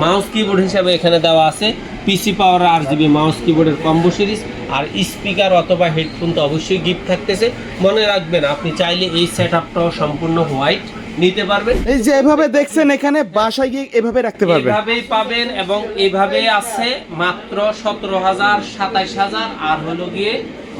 Mouse keyboard হিসাবে এখানে দেওয়া আছে পিসি পাওয়ার RGB মাউস কিবোর্ডের কম্বো সিরিজ, আর স্পিকার অথবা হেডফোন তো অবশ্যই গিফট থাকতেছে। মনে রাখবেন আপনি চাইলে এই সেটআপটাও সম্পূর্ণ হোয়াইট নিতে পারবেন। এই যে এভাবে দেখছেন এখানে বাসায় গিয়ে এভাবে রাখতে পারবেন, এভাবেই পাবেন এবং এভাবে আছে মাত্র 17,000, 27,000 আর হলো গিয়ে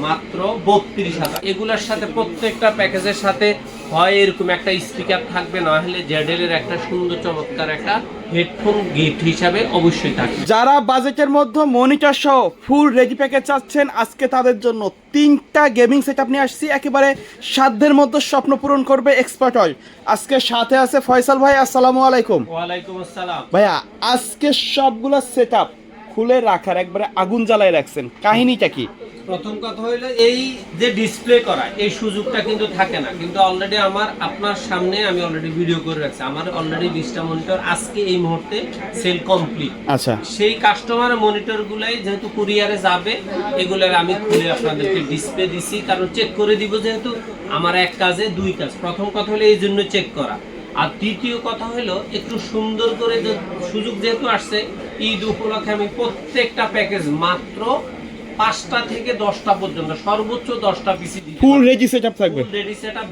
মাত্র 32,000। এগুলোর সাথে প্রত্যেকটা প্যাকেজের সাথে হয় এরকম একটা স্পিকার থাকবে, না হলে জেডেল এর একটা সুন্দর চমৎকার একটা হেডফোন গিফট হিসাবে অবশ্যই থাকবে। যারা বাজেটের মধ্যে মনিটর সহ ফুল রেডি প্যাকেজ চাচ্ছেন আজকে তাদের জন্য 3টা গেমিং সেটআপ নিয়ে আসছি, একেবারে সাধ্যের মধ্যে স্বপ্ন পূরণ করবে এক্সপার্ট অয়েল। আজকে সাথে আছে ফয়সাল ভাই, আসসালামু আলাইকুম। ওয়ালাইকুম আসসালাম ভাইয়া, আজকে সবগুলো সেটআপ খুলে রাখার একবারে আগুন জ্বালায় রাখছেন, কাহিনীটা কি? প্রথম কথা হইলো এই যে ডিসপ্লে করা এই সুযোগটা কিন্তু থাকে না, কিন্তু অলরেডি আপনার সামনে আমি অলরেডি ভিডিও করে রাখছি। আমার অলরেডি 20টা মনিটর আজকে এই মুহূর্তে সেল কমপ্লিট। আচ্ছা, সেই কাস্টমার মনিটর গুলাই যেহেতু কুরিয়ারে যাবে, এগুলার আমি খুলে আপনাদেরকে ডিসপ্লে দিছি, কারণ চেক করে দিব। যেহেতু আমার এক কাজে দুই কাজ, প্রথম কথা হলো এই জন্য চেক করা, আর দ্বিতীয় কথা হলো একটু সুন্দর করে সুযোগ যেহেতু আসছে ঈদ উপলক্ষে আমি প্রত্যেকটা প্যাকেজ মাত্র 5টা থেকে 10টা পর্যন্ত সর্বোচ্চ 10টা পিসি দিতে ফুল রেডি সেটআপ থাকবে। ফুল রেডি সেটআপ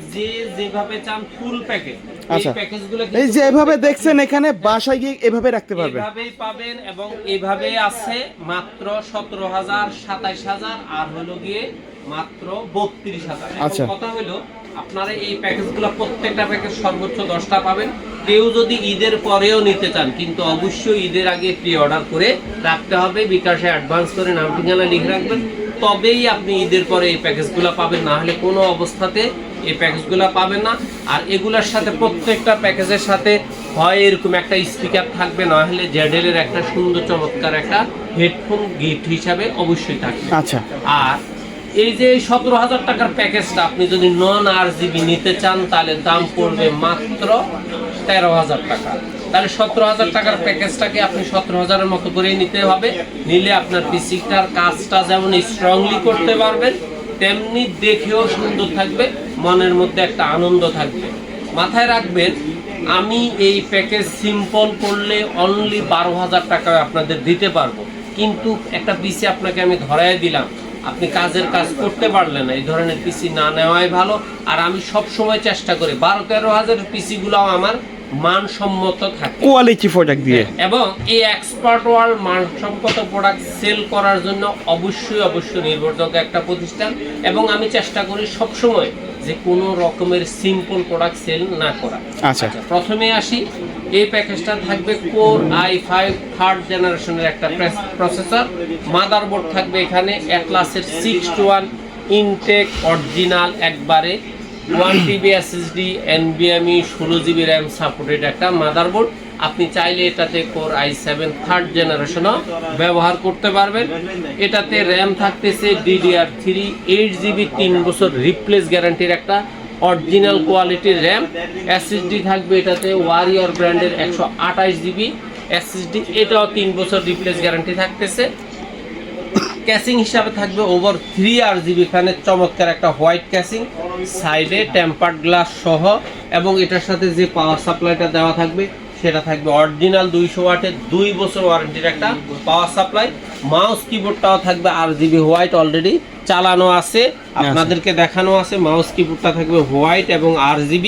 যেভাবে চান ফুল প্যাকেজ। আচ্ছা, এই প্যাকেজগুলো এই যে এভাবে দেখছেন এখানে বাসায় গিয়ে এভাবে রাখতে পারবেন, এভাবেই পাবেন এবং এভাবে আছে মাত্র 17,000, 27,000 আর হলো গিয়ে মাত্র 32,000। আচ্ছা, কথা হলো আপনারা এই প্যাকেজগুলো প্রত্যেকটা প্যাকেজ সর্বোচ্চ 10টা পাবেন। কেউ যদি ঈদের পরেও নিতে চান, কিন্তু অবশ্যই ঈদের আগে প্রি অর্ডার করে রাখতে হবে, বিকাশে অ্যাডভান্স করে নাম ঠিকানা লিখে রাখবেন, তবেই আপনি ঈদের পরে এই প্যাকেজগুলো পাবেন, না হলে কোনো অবস্থাতে এই প্যাকেজগুলো পাবেন না। আর এগুলোর সাথে প্রত্যেকটা প্যাকেজের সাথে হয় এরকম একটা স্পিকার থাকবে, না হলে জেডেল এর একটা সুন্দর চমৎকার একটা হেডফোন গিফট হিসাবে অবশ্যই থাকবে। আচ্ছা, আর এই যে 17,000 টাকার প্যাকেজটা আপনি যদি নন RGB নিতে চান, তাহলে দাম পড়বে মাত্র 13,000 টাকা। তাহলে 17,000 টাকার প্যাকেজটাকে আপনি 17,000-এর মতো করেই নিতে হবে। নিলে আপনার পিসিটার কাজটা যেমন স্ট্রংলি করতে পারবেন, তেমনি দেখেও সুন্দর থাকবে, মনের মধ্যে একটা আনন্দ থাকবে। মাথায় রাখবেন, আমি এই প্যাকেজ সিম্পল করলে অনলি 12,000 টাকায় আপনাদের দিতে পারবো, কিন্তু একটা পিসি আপনাকে আমি ধরাই দিলাম, আপনি কাজের কাজ করতে পারলেন না, এই ধরনের পিসি না নেওয়াই ভালো। আর আমি সব সময় চেষ্টা করি 12-13 হাজার পিসিগুলো আমার মানসম্মত থাকে, কোয়ালিটি প্রোডাক্ট দিয়ে। এবং এই এক্সপার্ট ওয়ার্ল্ড মানসম্মত প্রোডাক্ট সেল করার জন্য অবশ্যই নির্ভরযোগ্য একটা প্রতিষ্ঠান, এবং আমি চেষ্টা করি সব সময় যে কোনো রকমের সিম্পল প্রোডাক্ট সেল না করা। আচ্ছা, প্রথমে আসি, এই প্যাকেজটা থাকবে কোর i5 থার্ড জেনারেশনের একটা প্রসেসর, মাদারবোর্ড থাকবে এখানে অ্যাটলাসের 6:1 ইনটেক অরিজিনাল একবারে 1TB SSD NVMe 16GB RAM supported একটা মাদারবোর্ড। আপনি চাইলে এটাতে কোর i7 থার্ড জেনারেশনও ব্যবহার করতে পারবেন। এটাতে র্যাম থাকতেছে DDR3 8GB 3 বছর রিপ্লেস গ্যারান্টির একটা অরিজিনাল কোয়ালিটির র্যাম। SSD থাকবে এটাতে ওয়ারিয়র ব্র্যান্ডের 128GB SSD, এটাও 3 বছর রিপ্লেস গ্যারান্টি থাকতেছে। ক্যাসিং হিসাবে থাকবে ওভার 3 RGB ফ্যানের চমৎকার একটা হোয়াইট ক্যাসিং, সাইডে টেম্পার্ড গ্লাস সহ, এবং এটার সাথে যে পাওয়ার সাপ্লাইটা দেওয়া থাকবে সেটা থাকবে অরিজিনাল 200 ওয়াটের 2 বছর ওয়ারেন্টির একটা পাওয়ার সাপ্লাই। মাউস কিবোর্ডটাও থাকবে RGB হোয়াইট, অলরেডি চালানো আছে, আপনাদেরকে দেখানো আছে। মাউস কিবোর্ডটা থাকবে হোয়াইট এবং RGB,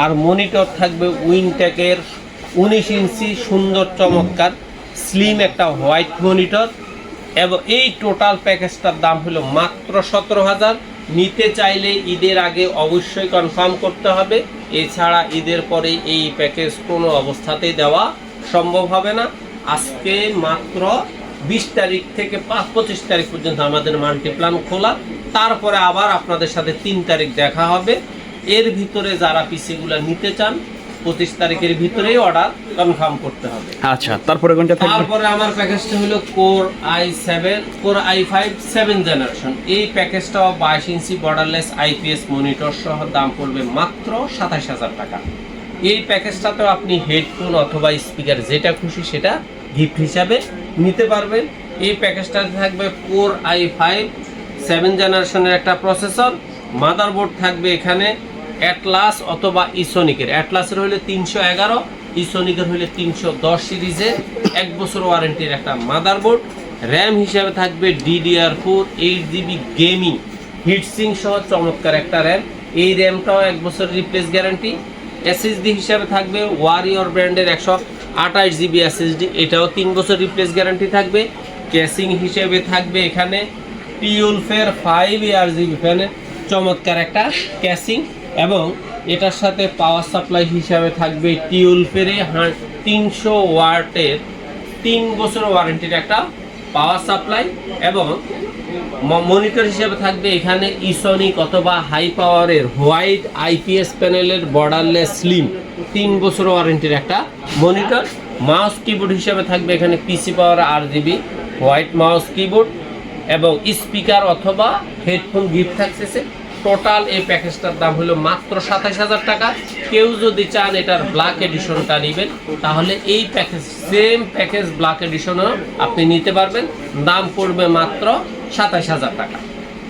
আর মনিটর থাকবে উইনটেকের 19 ইঞ্চি সুন্দর চমৎকার স্লিম একটা হোয়াইট মনিটর। এবং এই টোটাল প্যাকেজটার দাম হলো মাত্র 17,000। নিতে চাইলে ঈদের আগে অবশ্যই কনফার্ম করতে হবে, এছাড়া ঈদের পরে এই প্যাকেজ কোনো অবস্থাতেই দেওয়া সম্ভব হবে না। আজকে মাত্র 20 তারিখ থেকে 25 তারিখ পর্যন্ত আমাদের মাল্টিপ্ল্যান খোলা, তারপরে আবার আপনাদের সাথে 3 তারিখ দেখা হবে। এর ভিতরে যারা পিসিগুলো নিতে চান 25 তারিখের ভিতরেই অর্ডার কনফার্ম করতে হবে। আচ্ছা, তারপরে কোনটা থাকবে? তারপরে আমার প্যাকেজটা হলো কোর i5 7 জেনারেশন। এই প্যাকেজটাও 22 ইঞ্চি বর্ডারলেস IPS মনিটর সহ দাম পড়বে মাত্র 27,000 টাকা। এই প্যাকেজটাতেও আপনি হেডফোন অথবা স্পিকার যেটা খুশি সেটা গিফট হিসাবে নিতে পারবেন। এই প্যাকেজটাতে থাকবে কোর i5 7 জেনারেশনের একটা প্রসেসর, মাদারবোর্ড থাকবে এখানে অ্যাটলাস অথবা ইসোনিকের। অ্যাটলাসের হলে 311 ইসোনিকের হলে 310 সিরিজের 1 বছর ওয়ারেন্টির একটা মাদারবোর্ড। র্যাম হিসাবে থাকবে DDR4 8GB গেমিং হিটসিং সহ চমৎকার একটা র্যাম। এই র্যামটাও 1 বছর রিপ্লেস গ্যারান্টি। SSD হিসাবে থাকবে ওয়ারিয়র ব্র্যান্ডের 128GB SSD, এটাও 3 বছর রিপ্লেস গ্যারান্টি থাকবে। ক্যাসিং হিসেবে থাকবে এখানে টিউলফের 5ARGB ফ্যানের চমৎকার একটা ক্যাসিং, এবং এটার সাথে পাওয়ার সাপ্লাই হিসাবে থাকবে টিউলফের 300 ওয়াটের 3 বছর ওয়ারেন্টির একটা পাওয়ার সাপ্লাই। এবং মনিটর হিসেবে থাকবে এখানে ইসোনিক অথবা হাই পাওয়ারের হোয়াইট IPS প্যানেলের বর্ডারলেস স্লিম 3 বছর ওয়ারেন্টির একটা মনিটর। মাউস কিবোর্ড হিসেবে থাকবে এখানে PC পাওয়ার RGB হোয়াইট মাউস কিবোর্ড, এবং স্পিকার অথবা হেডফোন গিফট থাকতেছে। টোটাল এই প্যাকেজটার দাম হলো মাত্র 27,000 টাকা। কেউ যদি চান এটার ব্ল্যাক এডিশনটা নেবেন তাহলে এই প্যাকেজ সেম প্যাকেজ ব্ল্যাক এডিশনও আপনি নিতে পারবেন, দাম পড়বে মাত্র 27,000 টাকা।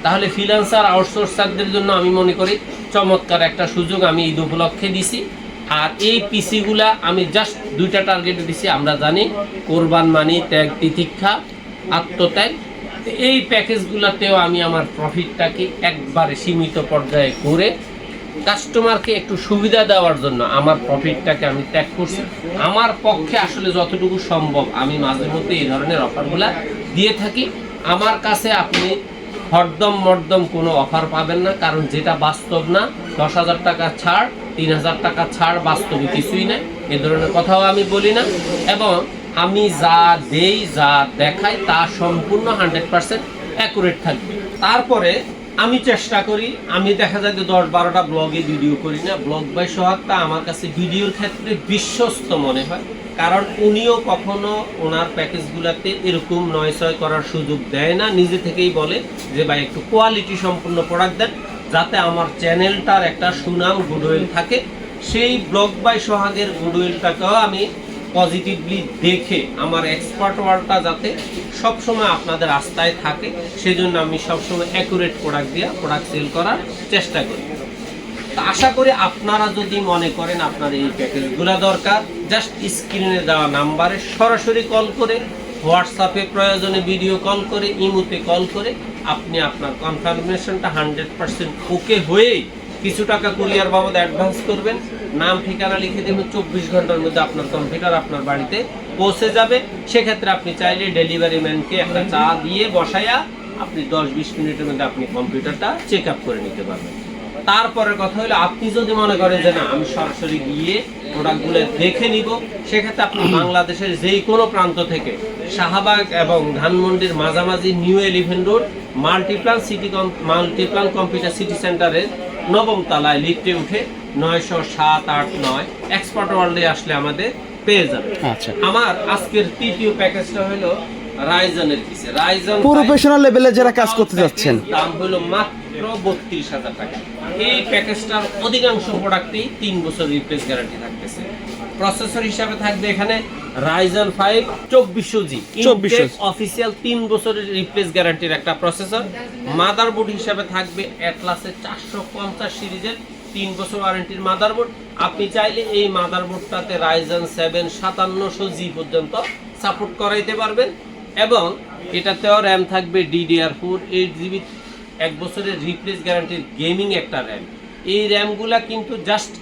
তাহলে ফ্রিল্যান্সার আউটসোর্সারদের জন্য আমি মনে করি চমৎকার একটা সুযোগ আমি ঈদ উপলক্ষে দিছি। আর এই পিসিগুলা আমি জাস্ট 2টা টার্গেটে দিছি। আমরা জানি কোরবান মানি, ত্যাগ তিতিক্ষা, আত্মত্যাগ। এই প্যাকেজগুলোতেও আমি আমার প্রফিটটাকে একবারে সীমিত পর্যায়ে করে কাস্টমারকে একটু সুবিধা দেওয়ার জন্য আমার প্রফিটটাকে আমি ত্যাগ করছি। আমার পক্ষে আসলে যতটুকু সম্ভব আমি মাঝে মধ্যে এই ধরনের অফারগুলো দিয়ে থাকি। আমার কাছে আপনি হরদম মরদম কোনো অফার পাবেন না, কারণ যেটা বাস্তব না 10,000 টাকা ছাড়, 3,000 টাকা ছাড় বাস্তবে কিছুই নাই, এ ধরনের কথাও আমি বলি না। এবং আমি যা দেই যা দেখাই তা সম্পূর্ণ 100% অ্যাকুরেট থাকবে। তারপরে আমি চেষ্টা করি, আমি দেখা যায় যে 10-12টা ব্লগে ভিডিও করি না, ব্লগ বাই সোহাগটা আমার কাছে ভিডিওর ক্ষেত্রে বিশ্বস্ত মনে হয়, কারণ উনিও কখনো ওনার প্যাকেজগুলোতে এরকম নয়সয় করার সুযোগ দেয় না, নিজে থেকেই বলে যে ভাই একটু কোয়ালিটি সম্পূর্ণ প্রোডাক্ট দেন যাতে আমার চ্যানেলটার একটা সুনাম গুডউইল থাকে। সেই ব্লগ বাই সোহাগের গুডউইলটাকেও আমি পজিটিভলি দেখে আমার এক্সপার্ট ওয়ার্ল্ডটা যাতে সবসময় আপনাদের আস্থায় থাকে, সেজন্য আমি সবসময় অ্যাকুরেট প্রোডাক্ট দিয়ে প্রোডাক্ট সেল করার চেষ্টা করি। তা আশা করি আপনারা যদি মনে করেন আপনার এই প্যাকেজগুলো দরকার, জাস্ট স্ক্রিনে দেওয়া নাম্বারে সরাসরি কল করে, হোয়াটসঅ্যাপে প্রয়োজনে ভিডিও কল করে, ইমোতে কল করে আপনি আপনার কনফার্মেশনটা 100% ওকে হয়েই কিছু টাকা কুরিয়ার বাবদ অ্যাডভান্স করবেন, নাম ঠিকানা লিখে দেবেন, 24 ঘন্টার মধ্যে আপনার কম্পিউটার আপনার বাড়িতে পৌঁছে যাবে। সেক্ষেত্রে আপনি চাইলে ডেলিভারি ম্যানকে একটা চা দিয়ে বসাইয়া আপনি 10-20 মিনিটের মধ্যে আপনি কম্পিউটারটা চেক আপ করে নিতে পারবেন। তারপরের কথা হলো আপনি যদি মনে করেন যে না আমি সরাসরি গিয়ে প্রোডাক্টগুলো দেখে নিব, সেক্ষেত্রে আপনি বাংলাদেশের যেই কোনো প্রান্ত থেকে শাহবাগ এবং ধানমন্ডির মাঝামাঝি new elephant road Multiplan computer city সেন্টারের 9ম তলায় লিফটে উঠে 907-8-9 এক্সপার্ট ওয়ার্ল্ডে আসলে আমাদের পেয়ে যাবে। আচ্ছা, আমার আজকের তৃতীয় প্যাকেজটা হলো রাইজনের পিসে। রাইজন প্রফেশনাল লেভেলে যারা কাজ করতে যাচ্ছেন, দাম হলো মাত্র 32,000 টাকা। এই প্যাকেজটার অধিকাংশ প্রোডাক্টই 3 বছর রিপ্লেস গ্যারান্টি থাকতেছে। প্রসেসর হিসাবে থাকবে এখানে Ryzen 5 2400G অফিসিয়াল 3 বছরের রিপ্লেস গ্যারান্টির একটা প্রসেসর। মাদারবোর্ড হিসাবে থাকবে অ্যাটলাসের 450 সিরিজের 3 বছর ওয়ারেন্টির মাদারবোর্ড। আপনি চাইলে এই মাদারবোর্ডটাতে Ryzen 7 5700G পর্যন্ত সাপোর্ট করাইতে পারবেন, এবং এটাতেও র্যাম থাকবে DDR4 8GB 1 বছরের রিপ্লেস গ্যারান্টির গেমিং একটা র্যাম। এই র্যামগুলা কিন্তু জাস্ট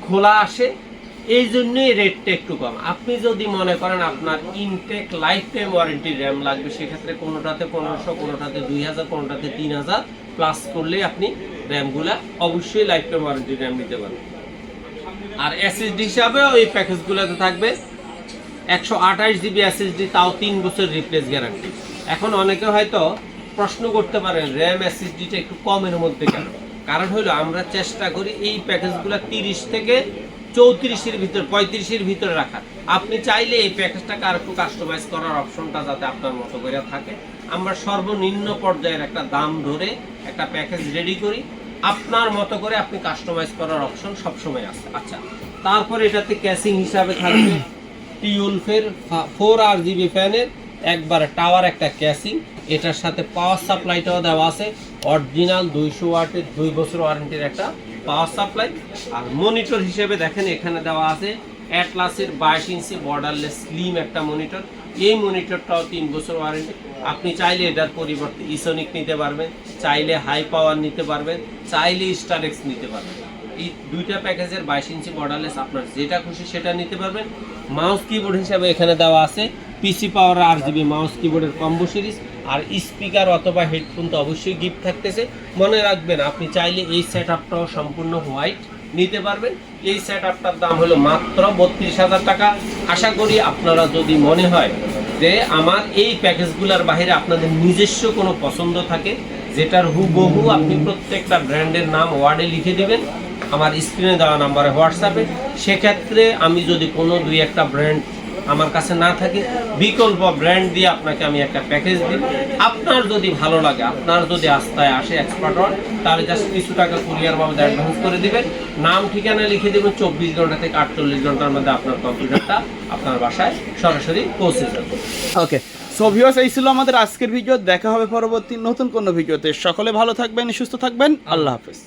খোলা আসে, এই জন্যই রেটটা একটু কম। আপনি যদি মনে করেন আপনার ইনটেক লাইফ টাইম ওয়ারেন্টির র্যাম লাগবে, সেক্ষেত্রে কোনোটাতে 1500, কোনোটাতে 2000, কোনোটাতে 3000 প্লাস করলে আপনি র্যামগুলা অবশ্যই লাইফ টাইম ওয়ারেন্টির র্যাম নিতে পারবেন। আর SSD হিসাবেও এই প্যাকেজগুলোতে থাকবে 128GB SSD, তাও 3 বছর রিপ্লেস গ্যারান্টি। এখন অনেকে হয়তো প্রশ্ন করতে পারেন র্যাম SSDটা একটু কমের মধ্যে কেন? কারণ হলো আমরা চেষ্টা করি এই প্যাকেজগুলো 30 থেকে 34-এর ভিতর, 35-এর ভিতরে রাখার। আপনি চাইলে এই প্যাকেজটাকে আর একটু কাস্টমাইজ করার অপশনটা যাতে আপনার মতো করে থাকে, আমরা সর্বনিম্ন পর্যায়ের একটা দাম ধরে একটা প্যাকেজ রেডি করি, আপনার মতো করে আপনি কাস্টমাইজ করার অপশন সবসময় আছে। আচ্ছা, তারপরে এটাতে ক্যাসিং হিসাবে থাকবে টিউলফের 4RGB ফ্যানের একবারে টাওয়ার একটা ক্যাসিং। এটার সাথে পাওয়ার সাপ্লাইটাও দেওয়া আছে, অরিজিনাল 200 ওয়াটের 2 বছর ওয়ারেন্টির একটা পাওয়ার সাপ্লাই। আর মনিটর হিসেবে দেখেন এখানে দেওয়া আছে অ্যাটলাসের 22 ইঞ্চি বর্ডারলেস স্লিম একটা মনিটর। এই মনিটরটাও 3 বছর ওয়ারেন্টি। আপনি চাইলে এটার পরিবর্তে ইসোনিক নিতে পারবেন, চাইলে হাই পাওয়ার নিতে পারবেন, চাইলে স্টারেক্স নিতে পারবেন। এই দুইটা প্যাকেজের 22 ইঞ্চি বর্ডারলেস আপনার যেটা খুশি সেটা নিতে পারবেন। মাউস কিবোর্ড হিসাবে এখানে দেওয়া আছে পিসি পাওয়ার RGB মাউস কিবোর্ডের কম্বো সিরিজ। আর স্পিকার অথবা হেডফোন তো অবশ্যই গিফট থাকতেছে। মনে রাখবেন আপনি চাইলে এই সেট আপটাও সম্পূর্ণ হোয়াইট নিতে পারবেন। এই সেট আপটার দাম হলো মাত্র 32,000 টাকা। আশা করি আপনারা যদি মনে হয় যে আমার এই প্যাকেজগুলোর বাইরে আপনাদের নিজস্ব কোনো পছন্দ থাকে, যেটার হুবহু আপনি প্রত্যেকটা ব্র্যান্ডের নাম ওয়ার্ডে লিখে দেবেন আমার স্ক্রিনে দেওয়া নাম্বারে হোয়াটসঅ্যাপে, সেক্ষেত্রে আমি যদি কোনো 2-1টা ব্র্যান্ড আমার কাছে না থাকে, বিকল্প ব্র্যান্ড দিয়ে আপনাকে আমি একটা প্যাকেজ দিই। আপনার যদি ভালো লাগে, আপনার যদি আস্থায় আসে এক্সপার্ট হন, তাহলে জাস্ট কিছু টাকা কুরিয়ার বাবদ অ্যাডভান্স করে দিবেন, নাম ঠিকানা লিখে দেবেন। 24 ঘন্টা থেকে 48 ঘন্টার মধ্যে আপনার কম্পিউটারটা আপনার বাসায় সরাসরি পৌঁছে যাবে। ওকে, সো ভিউয়ার্স, এই ছিল আমাদের আজকের ভিডিও। দেখা হবে পরবর্তী নতুন কোনো ভিডিওতে। সকলে ভালো থাকবেন, সুস্থ থাকবেন। আল্লাহ হাফেজ।